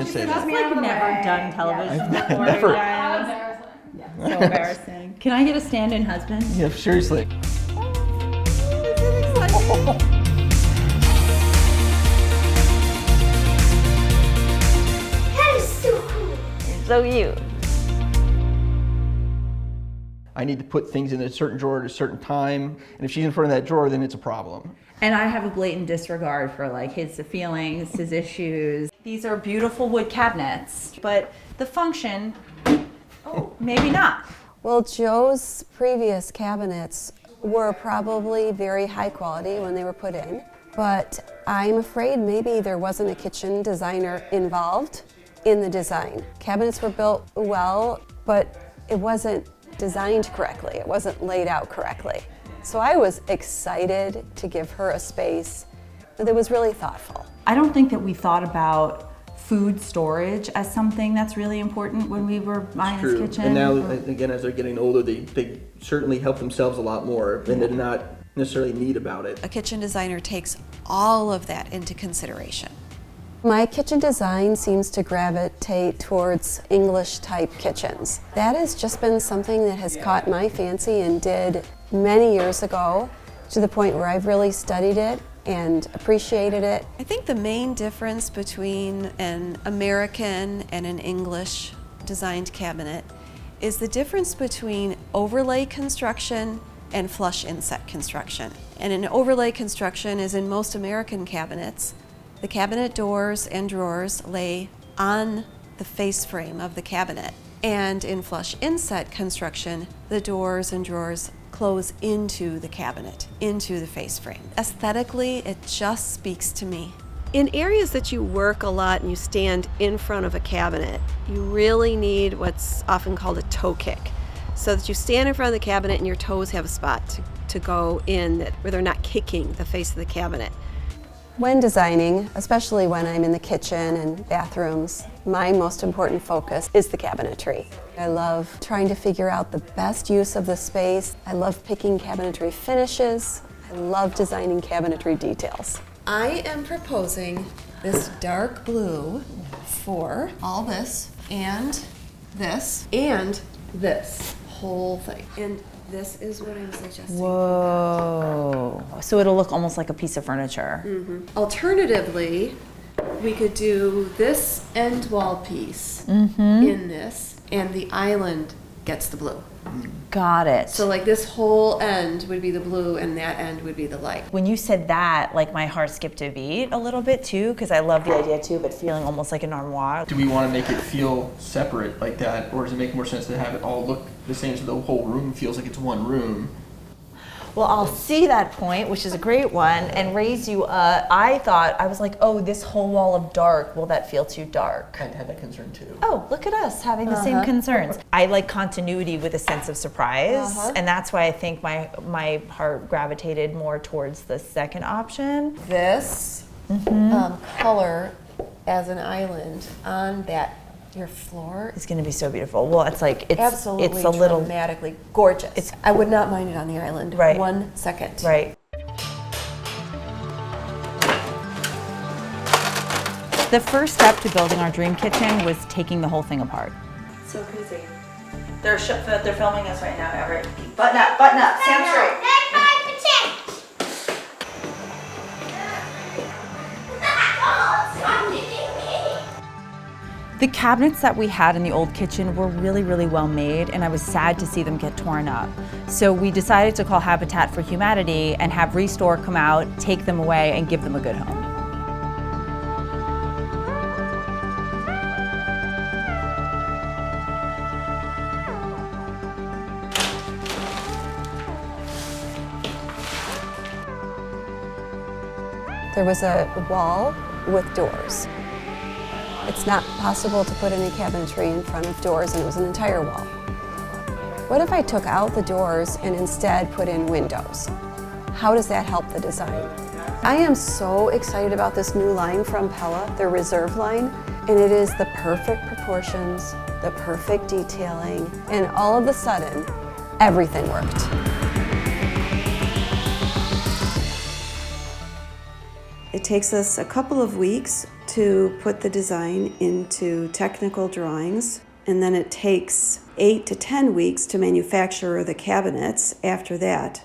and say I've that. like never done television before. Never. Guys. Yeah, so embarrassing. Can I get a stand-in husband? Yeah, seriously. That is so cool. So cute. I need to put things in a certain drawer at a certain time, and if she's in front of that drawer, then it's a problem. And I have a blatant disregard for like his feelings, his issues. These are beautiful wood cabinets, but the function, maybe not. Well, Joe's previous cabinets were probably very high quality when they were put in, but I'm afraid maybe there wasn't a kitchen designer involved in the design. Cabinets were built well, but it wasn't designed correctly. It wasn't laid out correctly. So I was excited to give her a space that was really thoughtful. I don't think that we thought about food storage as something that's really important when we were buying this kitchen. And now, again, as they're getting older, they certainly help themselves a lot more, and they're not necessarily neat about it. A kitchen designer takes all of that into consideration. My kitchen design seems to gravitate towards English-type kitchens. That has just been something that has caught my fancy and did many years ago, to the point where I've really studied it and appreciated it. I think the main difference between an American and an English designed cabinet is the difference between overlay construction and flush inset construction. And an overlay construction is in most American cabinets. The cabinet doors and drawers lay on the face frame of the cabinet. And in flush inset construction, the doors and drawers close into the cabinet, into the face frame. Aesthetically, it just speaks to me. In areas that you work a lot and you stand in front of a cabinet, you really need what's often called a toe kick, so that you stand in front of the cabinet and your toes have a spot to go in where they're not kicking the face of the cabinet. When designing, especially when I'm in the kitchen and bathrooms, my most important focus is the cabinetry. I love trying to figure out the best use of the space. I love picking cabinetry finishes. I love designing cabinetry details. I am proposing this dark blue for all this and this whole thing. And this is what I'm suggesting. Whoa. So it'll look almost like a piece of furniture. Mm-hmm. Alternatively, we could do this end wall piece in this, and the island gets the blue. Got it. So like this whole end would be the blue and that end would be the light. When you said that, like my heart skipped a beat a little bit too, because I love the idea too, but feeling almost like an armoire. Do we want to make it feel separate like that, or does it make more sense to have it all look the same so the whole room feels like it's one room? Well, I'll see that point, which is a great one, and raise you I was like, oh, this whole wall of dark, will that feel too dark? I had that concern too. Oh, look at us having the same concerns. I like continuity with a sense of surprise, and that's why I think my heart gravitated more towards the second option. This color as an island on your floor It's going to be so beautiful. Well, it's like it's absolutely it's a little dramatically gorgeous. I would not mind it on the island. Right. 1 second. right. The first step to building our dream kitchen was taking the whole thing apart. So crazy. They're filming us right now, Everett. Button up, stand straight. The cabinets that we had in the old kitchen were really, really well made, and I was sad to see them get torn up. So we decided to call Habitat for Humanity and have Restore come out, take them away, and give them a good home. There was a wall with doors. It's not possible to put any cabinetry in front of doors, and it was an entire wall. What if I took out the doors and instead put in windows? How does that help the design? I am so excited about this new line from Pella, their Reserve line, and it is the perfect proportions, the perfect detailing, and all of a sudden, everything worked. It takes us a couple of weeks to put the design into technical drawings, and then it takes 8 to 10 weeks to manufacture the cabinets after that.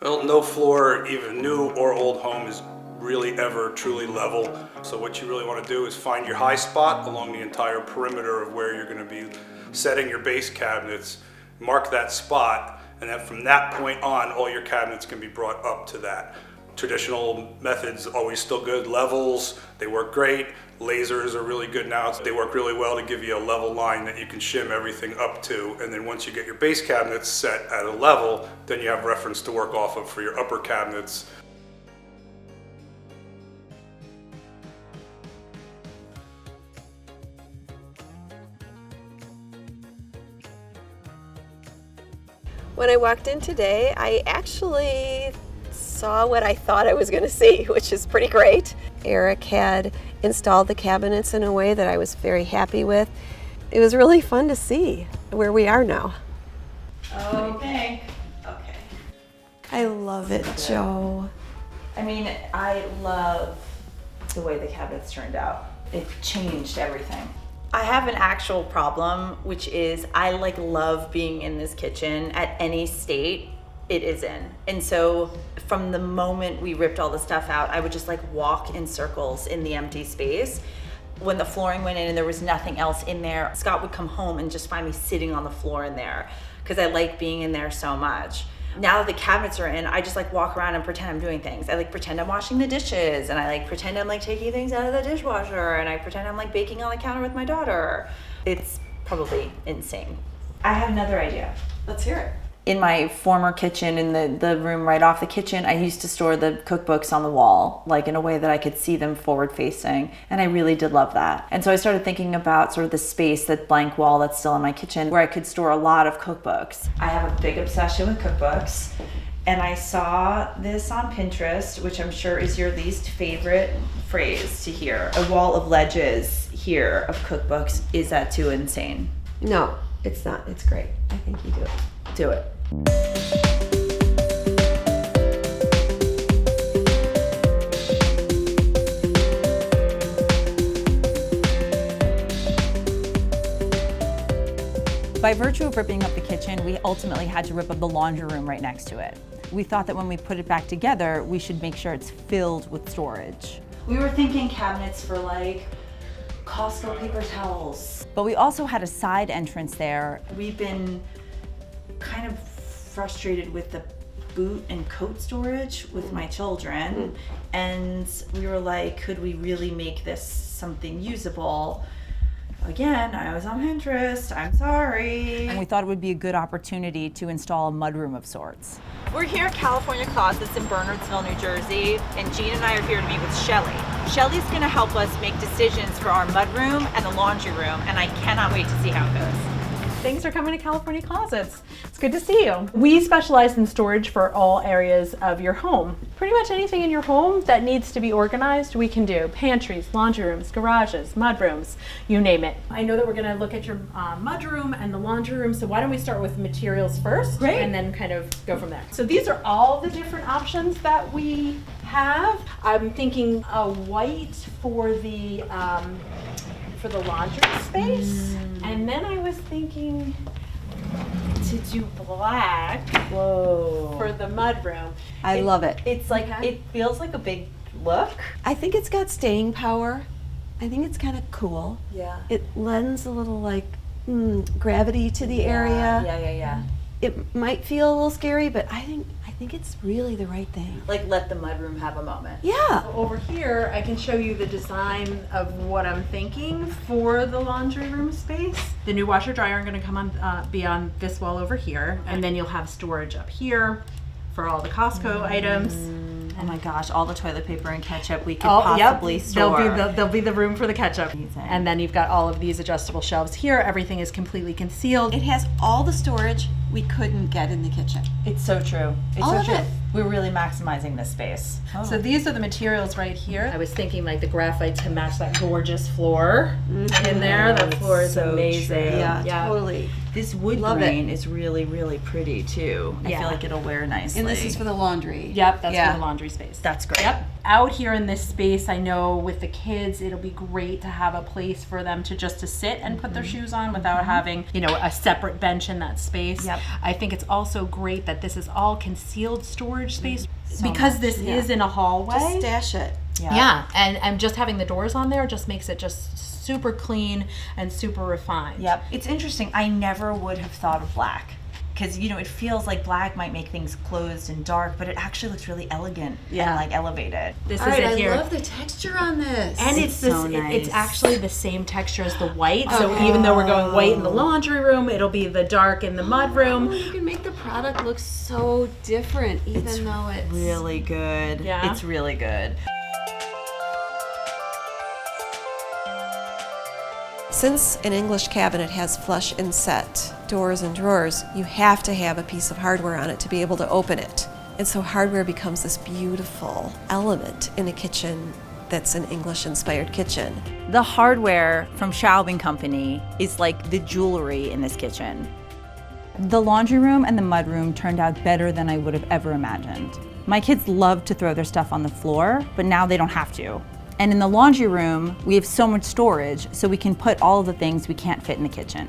Well, no floor, even new or old home, is really ever truly level. So what you really want to do is find your high spot along the entire perimeter of where you're going to be setting your base cabinets, mark that spot, and then from that point on, all your cabinets can be brought up to that. Traditional methods always still good. Levels, they work great. Lasers are really good now. They work really well to give you a level line that you can shim everything up to. And then once you get your base cabinets set at a level, then you have reference to work off of for your upper cabinets. When I walked in today, I actually saw what I thought I was going to see, which is pretty great. Eric had installed the cabinets in a way that I was very happy with. It was really fun to see where we are now. Okay. I love it, Joe. I mean, I love the way the cabinets turned out. It changed everything. I have an actual problem, which is I love being in this kitchen at any state it is in. And so from the moment we ripped all the stuff out, I would just walk in circles in the empty space. When the flooring went in and there was nothing else in there, Scott would come home and just find me sitting on the floor in there because I like being in there so much. Now that the cabinets are in, I just walk around and pretend I'm doing things. I pretend I'm washing the dishes, and I pretend I'm taking things out of the dishwasher, and I pretend I'm baking on the counter with my daughter. It's probably insane. I have another idea. Let's hear it. In my former kitchen, in the room right off the kitchen, I used to store the cookbooks on the wall, in a way that I could see them forward facing. And I really did love that. And so I started thinking about sort of the space, that blank wall that's still in my kitchen, where I could store a lot of cookbooks. I have a big obsession with cookbooks. And I saw this on Pinterest, which I'm sure is your least favorite phrase to hear. A wall of ledges here of cookbooks. Is that too insane? No, it's not. It's great. I think you do it. Do it. By virtue of ripping up the kitchen, we ultimately had to rip up the laundry room right next to it. We thought that when we put it back together, we should make sure it's filled with storage. We were thinking cabinets for Costco paper towels. But we also had a side entrance there. We've been kind of frustrated with the boot and coat storage with my children. And we were could we really make this something usable? Again, I was on Pinterest, I'm sorry. And we thought it would be a good opportunity to install a mudroom of sorts. We're here at California Closets in Bernardsville, New Jersey, and Jean and I are here to meet with Shelly. Shelly's gonna help us make decisions for our mudroom and the laundry room, and I cannot wait to see how it goes. Thanks for coming to California Closets. It's good to see you. We specialize in storage for all areas of your home. Pretty much anything in your home that needs to be organized, we can do. Pantries, laundry rooms, garages, mudrooms, you name it. I know that we're gonna look at your mudroom and the laundry room, so why don't we start with materials first? Great. And then kind of go from there. So these are all the different options that we have. I'm thinking a white for the laundry space. And then I was thinking to do black for the mudroom. I love it. It's it feels like a big look. I think it's got staying power. I think it's kind of cool. Yeah. It lends a little gravity to the area. Yeah. It might feel a little scary, but I think it's really the right thing. Let the mudroom have a moment. Yeah. Over here, I can show you the design of what I'm thinking for the laundry room space. The new washer dryer are going to come on, be on this wall over here, and then you'll have storage up here for all the Costco items. Oh my gosh, all the toilet paper and ketchup we could possibly store. There'll be the room for the ketchup. Amazing. And then you've got all of these adjustable shelves here. Everything is completely concealed. It has all the storage we couldn't get in the kitchen. It's so true. It's All so of true. it. We're really maximizing this space. So these are the materials right here. I was thinking the graphite to match that gorgeous floor in there. That floor is so amazing. true. Yeah, totally. This wood Love grain is really, really pretty too. I Yeah. feel like it'll wear nicely. And this is for the laundry. Yep, that's Yeah. for the laundry space. That's great. Yep. out here in this space, I know with the kids, it'll be great to have a place for them to just to sit and put their shoes on without having, you know, a separate bench in that space. Yep. I think it's also great that this is all concealed storage space So because much, this is in a hallway. Just stash it. Yeah, and just having the doors on there just makes it just super clean and super refined. Yep. It's interesting. I never would have thought of black. Because, you know, it feels like black might make things closed and dark, but it actually looks really elegant and like elevated. This All is right, it here. I love the texture on this. And it's this, so it's nice. actually the same texture as the white. So even though we're going white in the laundry room, it'll be the dark in the mud room. You can make the product look so different, even though it's Really good. Yeah. It's really good. Since an English cabinet has flush and set doors and drawers, you have to have a piece of hardware on it to be able to open it. And so hardware becomes this beautiful element in a kitchen that's an English-inspired kitchen. The hardware from Schaubing Company is like the jewelry in this kitchen. The laundry room and the mudroom turned out better than I would have ever imagined. My kids love to throw their stuff on the floor, but now they don't have to. And in the laundry room, we have so much storage, so we can put all of the things we can't fit in the kitchen.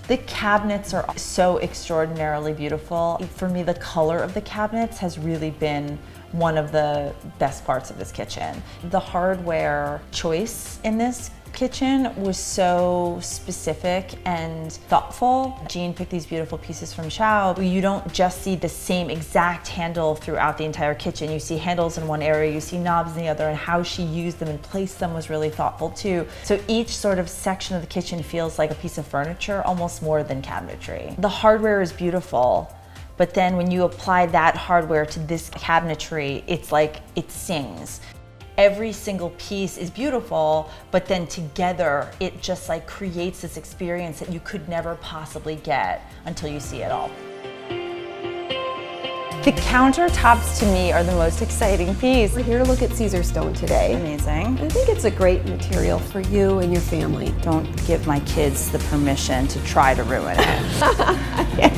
The cabinets are so extraordinarily beautiful. For me, the color of the cabinets has really been one of the best parts of this kitchen. The hardware choice in this kitchen was so specific and thoughtful. Jean picked these beautiful pieces from Schaub. You don't just see the same exact handle throughout the entire kitchen. You see handles in one area, you see knobs in the other, and how she used them and placed them was really thoughtful too. So each sort of section of the kitchen feels like a piece of furniture, almost more than cabinetry. The hardware is beautiful, but then when you apply that hardware to this cabinetry, it's like it sings. Every single piece is beautiful, but then together it just like creates this experience that you could never possibly get until you see it all. The countertops to me are the most exciting piece. We're here to look at Caesar stone today. Amazing. I think it's a great material for you and your family. Don't give my kids the permission to try to ruin it.